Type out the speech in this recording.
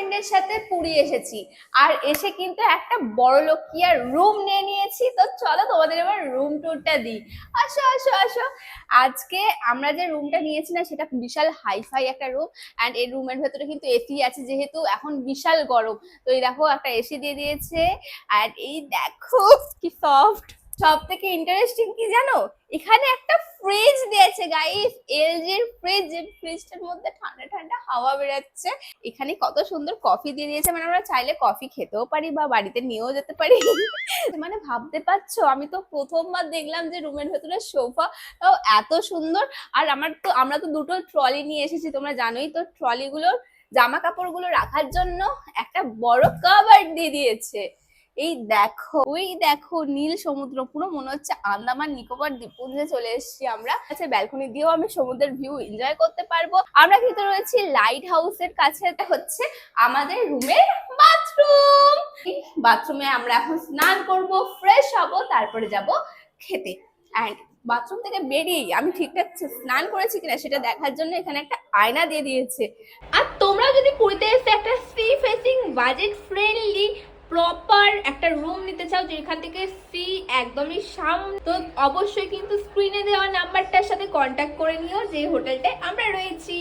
ফ্রেন্ডের সাথে পুরী এসেছি, আর এসে কিন্তু একটা বড়লোকিয়া রুম নিয়ে নিয়েছি। তো চলো তোমাদের এবার রুম ট্যুরটা দিই। আসো আসো আসো। আজকে আমরা যে রুমটা নিয়েছি না, সেটা বিশাল হাইফাই একটা রুম। অ্যান্ড এই রুমের ভেতরে কিন্তু এসি আছে, যেহেতু এখন বিশাল গরম। তো এই দেখো একটা এসি দিয়ে দিয়েছে। আর এই দেখো কি সফট। সব থেকে ইন্টারেস্টিং কি জানো, এখানে একটা ফ্রিজ দিয়েছে গাইস, এলজির ফ্রিজ, যে ফ্রিজটার মধ্যে ঠান্ডা ঠান্ডা হাওয়া বেরোচ্ছে। এখানে কত সুন্দর কফি দিয়ে দিয়েছে, মানে আমরা চাইলে কফি খেতেও পারি বা বাড়িতে নিয়েও যেতে পারি। মানে ভাবতে পারছো, আমি তো প্রথমবার দেখলাম যে রুমের ভেতরে সোফা, তাও এত সুন্দর। আর আমরা তো দুটো ট্রলি নিয়ে এসেছি, তোমরা জানোই তো। ট্রলিগুলোর জামা কাপড়গুলো রাখার জন্য একটা বড় কাভার্ড দিয়ে দিয়েছে। এই দেখো, ওই দেখো নীল সমুদ্র, পুরো মনে হচ্ছে আন্দামান নিকোবর দ্বীপপুঞ্জে চলে এসেছি আমরা। আচ্ছা, ব্যালকনি দিয়েও আমি সমুদ্রের ভিউ এনজয় করতে পারবো। আমরা কিন্তু রয়েছি লাইট হাউসের কাছে। এটা হচ্ছে আমাদের রুমের বাথরুম। বাথরুমে আমরা এখন স্নান করব, ফ্রেশ হব, তারপরে যাব খেতে। অ্যান্ড বাথরুম থেকে বেরিয়েই আমি ঠিকঠাক স্নান করেছি কিনা সেটা দেখার জন্য এখানে একটা আয়না দিয়ে দিয়েছে। আর তোমরা যদি পুরীতে এসে একটা sea facing budget friendly proper একটা রুম নিতে চাও, যেখান থেকে সি একদমই সামনে, তো অবশ্যই কিন্তু স্ক্রিনে দেওয়া নাম্বারটার সাথে কন্ট্যাক্ট করে নিও, যে হোটেলটায় আমরা রয়েছি।